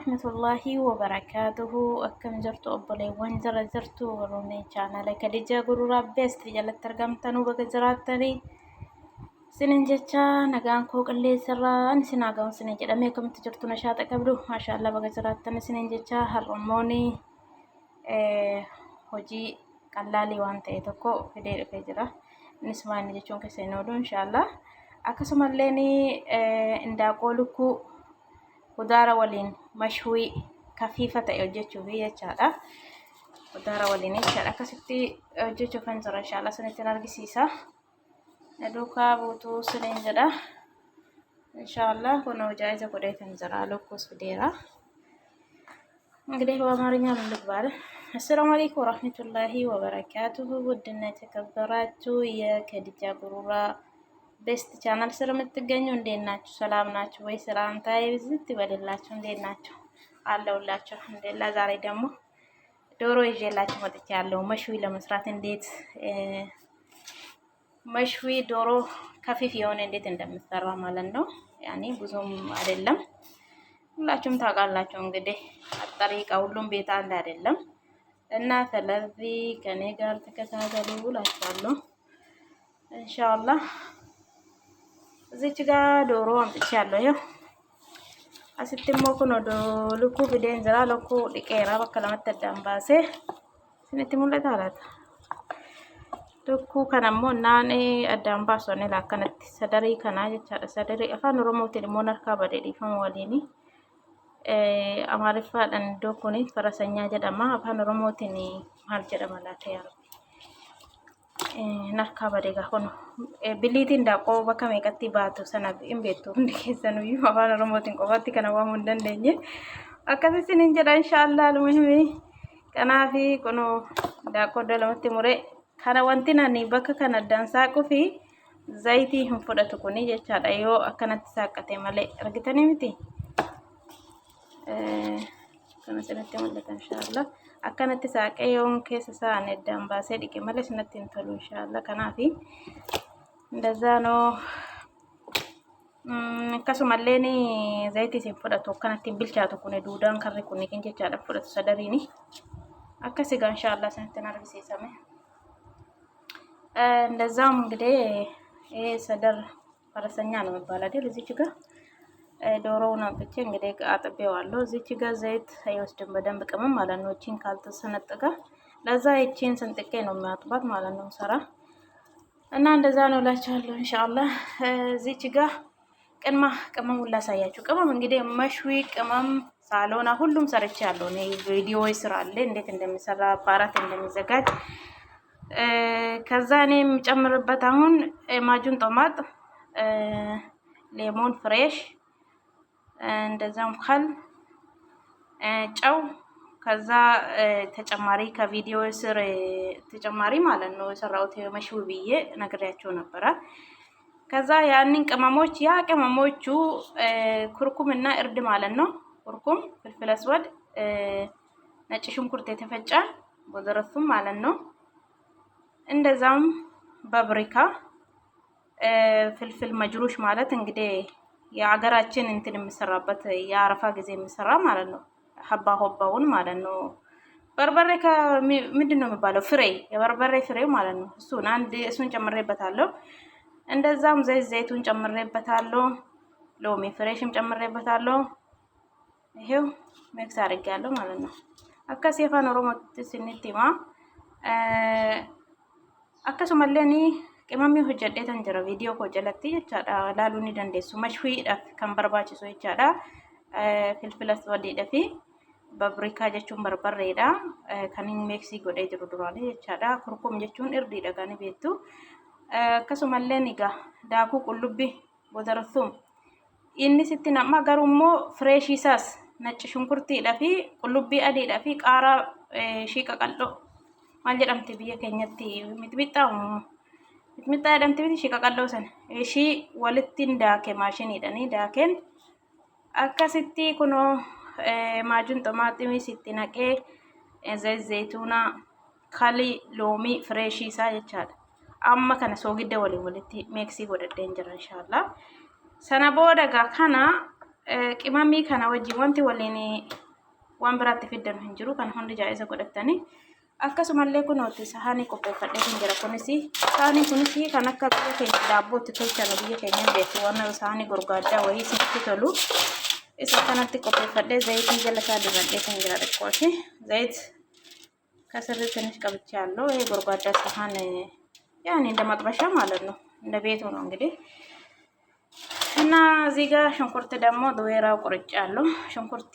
warahmatullahi wabarakatuhu. Akkam jirtu obboleewwan jara jirtu warroonni chaanala Khadija Gurraa Best jalatti argamtanuu baga jiraattanii sinin jecha nagaan koo qilleensarraan isin hagaa'u sinin jedhamee akkamitti jirtu nashaata qabdu maashaallah baga jiraattanii sinin jecha har'ummooni hojii qallaalii waan ta'e tokko fidee dhufee jira. Innis maal jechuun keessan oolu inshaallah akkasumallee indaaqoo lukkuu Udara waliin mashwii kafiifa ta'e hojjechuuf jechaadha. Udara waliin jechaadha. Akkasitti hojjechuuf kan jira inshaallah sinitti argisiisa. Duukaa buutuu sinin jedha. Inshaallah kun jaa'iza godhee kan jira lukkuus fideera. እንግዲህ በአማርኛ ምን ልባል? አሰላሙ አለይኩም ወራህመቱላሂ ወበረካቱሁ። ውድና የተከበራችሁ የከዲጃ ጉሩራ ቤስት ቻናል ስር የምትገኙ እንዴት ናችሁ? ሰላም ናችሁ ወይ? ሰላምታዬ ብዝት ይበልላችሁ። እንዴት ናችሁ? አለሁላችሁ አልሐምዱሊላህ። ዛሬ ደግሞ ዶሮ ይዤላችሁ መጥቻለሁ። መሽዊ ለመስራት እንዴት መሽዊ ዶሮ ከፊፍ የሆነ እንዴት እንደምትሰራ ማለት ነው። ያኔ ብዙም አይደለም፣ ሁላችሁም ታውቃላችሁ። እንግዲህ አጠሪቃ ሁሉም ቤት አንድ አይደለም እና ስለዚህ ከኔ ጋር ተከታተሉ እላችኋለሁ ኢንሻአላህ። እዚች ጋር ዶሮ አምጥቻለሁ። ይሄው አስትሞኩ ነው ዶልኩ ቢደን ዘራ ለኩ ዲቄራ በከለመት ተዳምባሴ ስንት ሙለት አላት ዶኩ ከነሞ ናኔ አዳምባሶ ነው ላከነት ሰደሪ ከና ጀቻ ሰደሪ አፋን ኦሮሞቲ ሊሞነርካ በደዲ ፈም ወሊኒ አማሪፋ ደን ዶኩኒ ፈረሰኛ ጀደማ አፋን ኦሮሞቲ ኒ ማል ጀደማ ላተያ narka badega kono bilitiin daaqoo bakka meeqatti baatu sana hin beektu hundi keessanuu afaan oromootiin qofatti kana waamuu hin dandeenye akkasitti nin jedha inshaallah. Almuhimi kanaafi kuno daaqoo dalamatti muree kana wanti nani bakka kana addaan saaquu fi zayitii hin fudhatu kuni jechaadha. Yoo akkanatti saaqate malee argitanii miti kana sanatti mul'ata inshaallah. akkanatti saaqee yoon keessa sa'an eddaan baasee dhiqe malee sinatti hin tolu inshaallah. Kanaafi እንደዛ ነው። akkasumallee ni zayitii isin fudhatu akkanatti bilchaatu kun duudaan karri kun kin jechaadha fudhatu sadariini akkasi ጋ inshaallah sinatti argisiisame እንደዛም እንግዲህ ይሄ ሰደር ፈረሰኛ ነው የሚባለው አይደል? እዚች ጋር ዶሮውን አጥቼ እንግዲህ አጥቤዋለሁ። እዚች ጋር ዘይት አይወስድም በደንብ ቅመም ማለት ነው። እቺን ካልተሰነጠቀ ለዛ እቺን ሰንጥቄ ነው የሚያጥባት ማለት ነው ሰራ እና እንደዛ ነው እላችኋለሁ ኢንሻአላህ። እዚች ጋር ቅመም ላሳያችሁ። ቅመም እንግዲህ መሽዊ ቅመም ሳሎና ሁሉም ሰርቻለሁ። እኔ ቪዲዮ ይስራል እንዴት እንደሚሰራ ባራት እንደሚዘጋጅ ከዛ እኔ የምጨምርበት አሁን ማጁን ጦማጥ፣ ሌሞን ፍሬሽ እንደዛም ካል ጨው ከዛ ተጨማሪ ከቪዲዮ ስር ተጨማሪ ማለት ነው የሰራሁት መሽዊ ብዬ ነግሬያችሁ ነበር። ከዛ ያንን ቅመሞች ቅመሞቹ ኩርኩም እና እርድ ማለት ነው። ኩርኩም፣ ፍልፍል አስወድ፣ ነጭ ሽንኩርት የተፈጨ በዘረሱም ማለት ነው። እንደዛም በብሪካ ፍልፍል መጅሩሽ ማለት እንግዲህ የአገራችን እንትን የሚሰራበት የአረፋ ጊዜ የሚሰራ ማለት ነው። ሀባ ሆባውን ማለት ነው። በርበሬ ምንድን ነው የሚባለው? ፍሬ የበርበሬ ፍሬ ማለት ነው። እሱን ጨምሬበታለሁ። እንደዛም ዘይቱን ጨምሬበታለሁ። ሎሚ ፍሬሽም ጨምሬበታለሁ። ይሄው ሚክስ አድርጌያለሁ ማለት ነው። አካስ የፋን ኦሮሞት ስንቲማ akkasumallee qimamii hojjedheetan jira viidiyoo koo jalatti jechaadha. Laaluu ni dandeessu. Mashwiidhaaf kan barbaachisu jechaadha. Filfila aswadiidhaa fi babrikaa jechuun barbarreedha. Kan hin miksii godhee jiru duraanii jechaadha. Kurkum jechuun irdiidha kan beektu. Akkasumallee egaa daakuu qullubbii bodarasuum inni sitti nama garummoo fireeshii isaas nacci shunkurtiidhaa fi qullubbii adiidhaa fi qaaraa shiiqa qal'oo maal jedhamti biyya keenyatti mixmixaa jedhamti miti shiiqa qal'oo sana ishii walitti daake maashiniidhani daakeen akkasitti kunoo maajuun xomaaximii sitti naqee zayituuna kali loomii fireeshii isaa jechaadha. Amma kana soogidda walitti miksii godhadheen jira inshaallah. Sana booda kana qimamii kana wajjin wanti waliin waan biraatti fiddan hin jiru kan hundi jaa'iza godhatanii akkasumallee kunooti sahaanii qopheeffadhee hin jira kunis sahaanii kunis kan akka biyya keenya daabbootti tolchan biyya keenya beektu waan sahaanii gurguddaa wayii sitti tolu isa kanatti qopheeffadhee zayitii jala isaa dibadhee kan jira xiqqooshi zayit kasirri ትንሽ ቀብቻለሁ ይሄ ጎርጓዳ ሳህን ያኔ እንደማጥበሻ ማለት ነው እንደ ቤቱ ነው እንግዲህ እና እዚህ ጋር ሽንኩርት ደግሞ ዶዌራው ቁርጫለሁ ሽንኩርቲ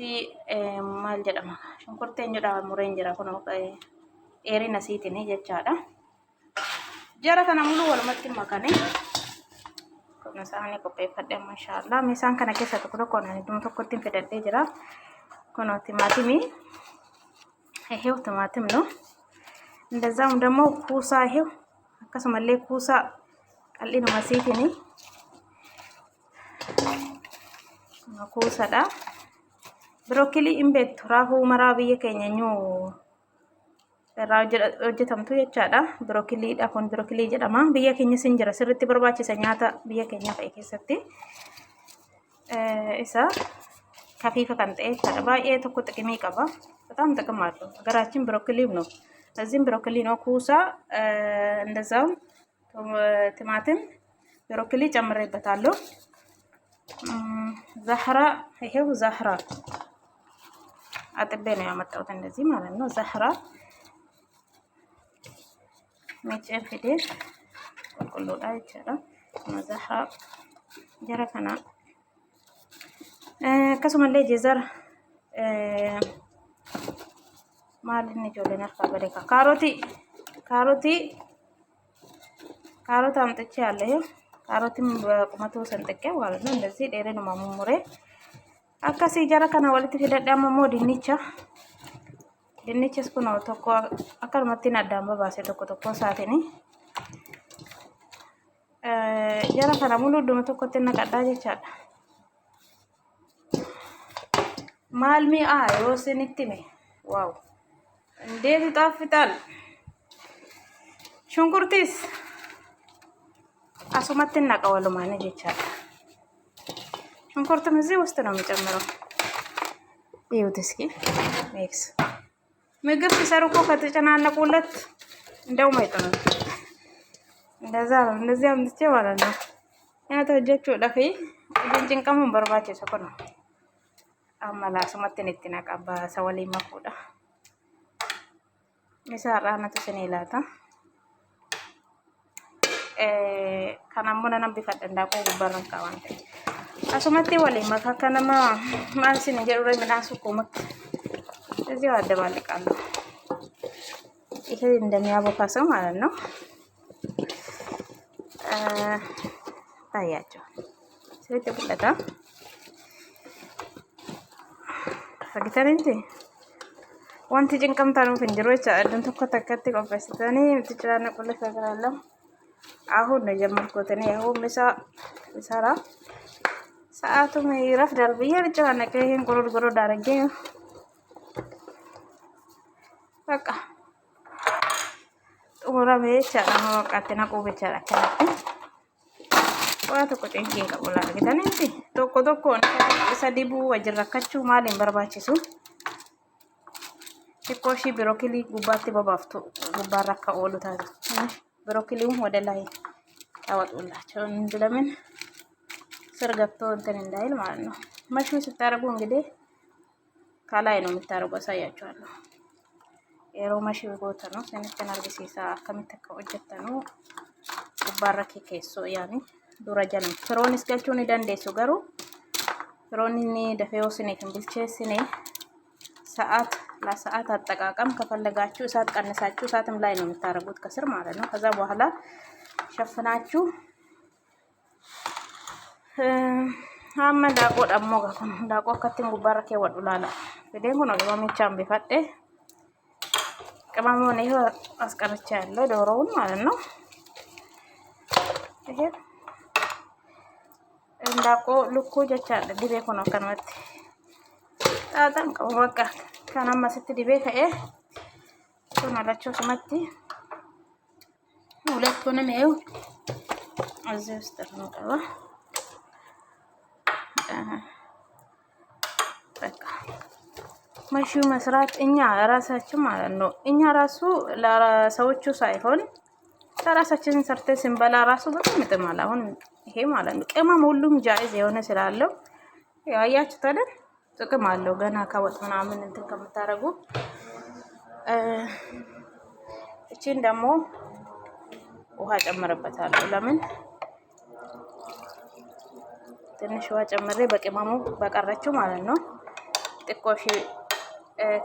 ማልጀዳማ ሽንኩርቴ እንጀራ ሙሬን ጀራ ኮኖ ኤሪ ነሲቲ ነ ጀቻዳ ጀራ ከና ሙሉ ወልመት ማካኔ ኮኖ ሳኒ ቆጴፈደ ማሻአላ ሚሳን ከነ ከሰ ተኩሎ ኮና ዱም ተኮቲን ፈደደ ጀራ ኮኖ ቲማቲሚ ይሄው ቲማቲም ነው እንደዛም ደግሞ ኩሳ ይሄው አከሰመለ ኩሳ ቀሊኑ መሲቲ ነ kuusadha broccoli imbeettu raafuu maraa biyya keenya irraa hojjetamtu jechaadha broccoliidha kun broccoli jedhama biyya keenya sin jira sirriitti barbaachisa nyaata biyya keenya fa'i keessatti isa kafiifa kan ta'e jechaadha baay'ee tokko xiqimii qaba በጣም ጥቅም አለው ሀገራችን ብሮኮሊ ነው እዚህም ብሮኮሊ ነው ኩሳ እንደዛው ቲማቲም ብሮኮሊ ጨምሬበታለሁ زهرة ይሄው زهرة አጥቤ ነው ያመጣሁት እንደዚህ ማለት ነው زهرة መጨር ፊደል ቆቆሎ ላይ ይችላል زهرة ጀረከና ከሱመሌ ጀዘር ማለት ነው ጆለና ካበለካ ካሮት አምጥቼ ያለው ካሮትም በቁመቱ ሰንጠቀ ማለት ነው እንደዚህ ዴሬ ነው ማሙሙሬ አካሲ ጀራ ከና ወልቲ ፊደዳማ ሞ ድንችስ ኩኖ ተኮ አካል መቲና ዳምባ ባሴ ተኮ ሳቴኒ ጀራ ከና ሙሉ ዱመ ተኮቴና ቀዳ ጀቻዳ ማልሚ ወስኒቲሜ ዋው እንዴት ይጣፍጣል ሽንኩርቲስ አሱማት እናቀዋለሁ ማለት ይቻላል ሽንኩርትም እዚህ ውስጥ ነው የምጨምረው ይሁት እስኪ ሚክስ ምግብ ሲሰሩ እኮ ከተጨናነቁለት እንደው ማይጠና እንደዛ ነው እንደዚህ አምጥቼ ማለት ነው ያ ተወጀቹ ለፊ ጭንጭንቀሙን በርባቼ ሰኮ ነው አማላ አሱማት እንትናቀባ ሰወሊ ማፉዳ ሚሳራናቱ ስኔላታ kanamuna nambi fadanda ko gubaran kawante asumatti wali makaka nama mansin jerure minasu kumak እዚህ አደባልቃለሁ ይሄ እንደሚያቦካሰው ማለት ነው ታያቸው ስለተበለታ ፈግተንንቴ ወንቲ ጭንቀምታ ነው ፍንጅሮች አድን ተከተከት ቆፈስተኔ ትጭራነቁልሽ ፈግራለሁ አሁን ነው ጀመርኩት እኔ አሁን ምሳራ ሰዓቱ ይረፍዳል ብዬ ልጨናነቀ ይሄን ጎሮድ አድርጌ በቃ ጡራ ቤቻ ነው ቀጥና ቆበቻ አከራከ ወራቱ ቆጤንኪን ቀቦላ አርግተን እንዴ ቶኮ ሰዲቡ ወጅራካቹ ማሊን በርባቺሱ እኮሺ ብሮኮሊ ጉባቲ በባፍቱ ጉባራካ ኦሉታ ብሮኮሊውን ወደ ላይ ያወጡላቸው እንደለምን ስር ገብቶ እንትን እንዳይል ማለት ነው መሽው ስታረጉ እንግዲህ ካላይ ነው የምታረጉ አሳያችኋለሁ ኤሮ መሽው ቦታ ነው ሰነተን አርገሲሳ ከመተከው እጀታ ነው ጉባራኪ ከሶ ያኒ ዱራጃን ፍሮንስ ገልቹን ደንዴሱ ገሩ ፍሮኒኒ ደፈዮስኔ ከምብልቼስኔ ሰዓት ለሰዓት አጠቃቀም ከፈለጋችሁ እሳት ቀነሳችሁ እሳትም ላይ ነው የምታረጉት ከስር ማለት ነው ከዛ በኋላ ሸፍናችሁ አመዳቆ ደሞ ጋር ዳቆ ከትን ጉባራኬ ወዱላላ በደንብ ነው ለማሚቻም ቢፈጤ ቅመሙ ነው አስቀርቻ ያለው ዶሮውን ማለት ነው ይሄ እንዳቆ ልኩ ጀቻለ ዲቤ ኮኖ ከነመት ታጣን ቀወቃ ከናማ ስት ዲቤ ከኤ ቶናላቸው ስመቲ ሁለቱንም ይኸው እዚህ ውስጥ ነው ቀባ መሽው መስራት እኛ ራሳችን ማለት ነው። እኛ ራሱ ለሰዎቹ ሳይሆን ለራሳችን ሰርተን ስንበላ ራሱ በጣም ይጥማል። አሁን ይሄ ማለት ነው ቅመም ሁሉም ጃይዝ የሆነ ስላለው ያያችሁት አይደል? ጥቅም አለው ገና ከወጥ ምናምን እንትን ከምታረጉ። እቺን ደግሞ ውሃ ጨምርበታለሁ። ለምን ትንሽ ውሃ ጨምሬ በቅመሙ በቀረችው ማለት ነው። ጥቆሽ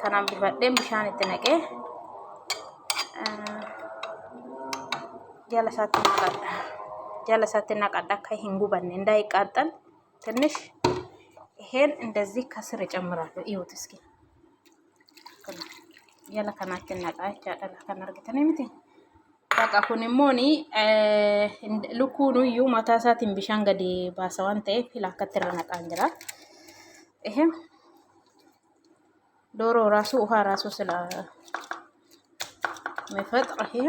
ከናም ቢፈደም ብሻን እትነቀ ጀለሳትና ቀዳ ከሂንጉበን እንዳይቃጠል ትንሽ ይሄን እንደዚህ ከስር እጨምራለሁ። ይሁት እስኪ ያለ ከናችን ነቃች አደላ ከናርገተነ ምት በቃ ኩኒሞኒ ልኩኑ ዩ ማታሳትን ቢሻን ገዲ ባሰዋን ተይ ፊላከተረ ነቃንጀራ ይሄ ዶሮ ራሱ ውሃ ራሱ ስለ መፈጥር ይሄ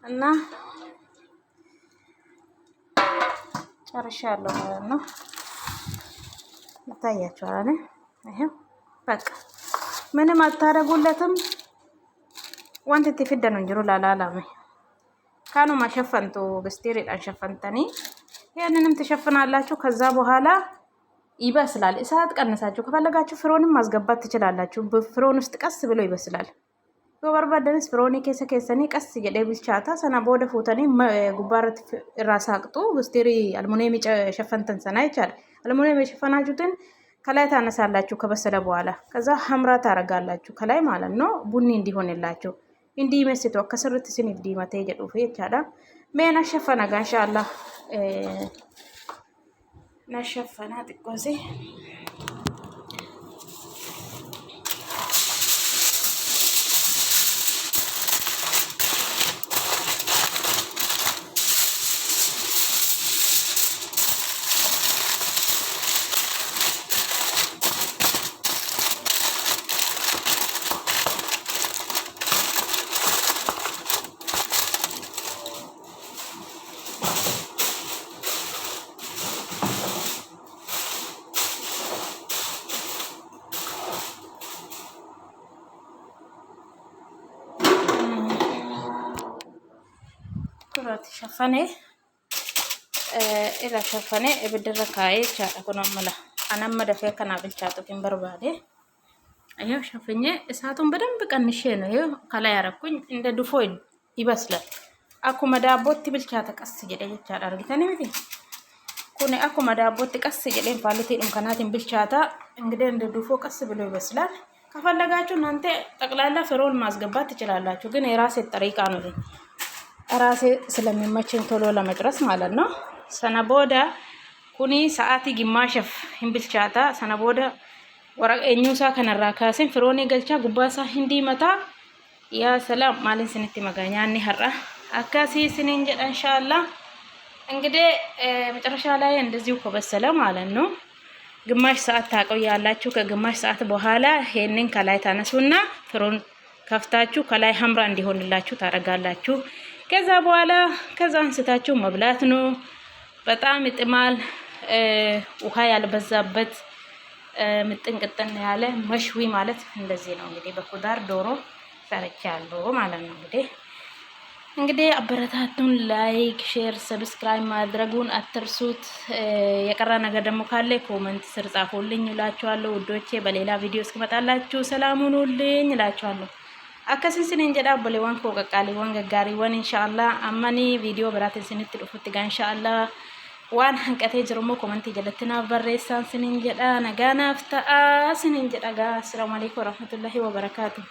እና ጨርሻለሁ ማለት ነው። ይታያችኋል። ይሄ በቃ ምንም አታረጉለትም። ዋንት ትፍደኑ እንጅሩ ላላላም ካኑ ማሸፈንቱ በስቲሪ ሸፈንተኒ ያንንም ትሸፍናላችሁ። ከዛ በኋላ ይበስላል። እሳት ቀንሳችሁ ከፈለጋችሁ ፍሮንም ማስገባት ትችላላችሁ። በፍሮን ውስጥ ቀስ ብሎ ይበስላል። በበርባደንስ ፍሮኒ ከሰከሰኒ ቀስ ይደብልቻታ ሰና ቦደ ፎተኒ ጉባረት ራሳቅጡ በስቲሪ አልሙኒየም ሸፈንተን ሰና ይቻል አልሙኒየም የሸፈናችሁትን ከላይ ታነሳላችሁ። ከበሰለ በኋላ ከዛ ሐምራ ታረጋላችሁ ከላይ ማለት ነው። ቡኒ እንዲሆንላችሁ እንዲ መስቶ ከስርት ሲኒፍ ዲማቴ ጀዱፍ ይቻላ ሜና ሸፈና ጋንሻአላ ነሸፈና ጥቆሴ كرات شفنة إذا شفنة بدر كاي شاء أكون ملا أنا ما دفع كنا بالشاتو كم بربادة أيوة شفنة إساتهم بدم بكنشينه أيوة كلا ياركون عند دفوين يبسلا أكو مدابوت بالشاتك أسجد شاء أرجعني مدي كوني أكو مدابوت كأسجد فالتي إمكانات بالشاتا عندنا عند دفو كأسبلو يبسلا كفالجاتو نانتي تقللا فرول مازجبات تجللا شو كن إراس الطريق عنده ራሴ ስለሚመቸኝ ቶሎ ለመድረስ ማለት ነው። ሰነቦዳ ኩኒ ሰዓቲ ግማሽፍ ህምብልቻታ ሰነቦዳ ወራቀኙሳ ከነራካሰን ፍሮኔ ገልቻ ጉባሳ hindi መታ ያ ሰላም ማለት ስንት መጋኛኒ ሀራ አካሲ ስንንጀ ኢንሻአላህ እንግዲህ መጨረሻ ላይ እንደዚሁ ከበሰለ ማለት ነው። ግማሽ ሰዓት ታቆያላችሁ። ከግማሽ ሰዓት በኋላ ይሄንን ከላይ ታነሱና ፍሮን ከፍታችሁ ከላይ ሐምራ እንዲሆንላችሁ ታረጋላችሁ። ከዛ በኋላ ከዛ አንስታችሁ መብላት ነው። በጣም ይጥማል። ውሃ ያልበዛበት ምጥንቅጥን ያለ መሽዊ ማለት እንደዚህ ነው። እንግዲህ በኩዳር ዶሮ ሰርቻለሁ ማለት ነው። እንግዲህ አበረታቱን። ላይክ፣ ሼር፣ ሰብስክራይብ ማድረጉን አትርሱት። የቀረ ነገር ደግሞ ካለ ኮሜንት ስር ጻፉልኝ እላችኋለሁ ውዶቼ። በሌላ ቪዲዮ እስከመጣላችሁ ሰላም ሁኑልኝ እላችኋለሁ። أكاسين سنين جدا بلوان كوكا كاليوان غاريوان إن شاء الله أماني فيديو برات سنين تلوفتي إن شاء الله وان هنكتي جرمو كومنتي جلتنا بريسان سنين جدا نغانا فتاة سنين جدا. السلام عليكم ورحمة الله وبركاته.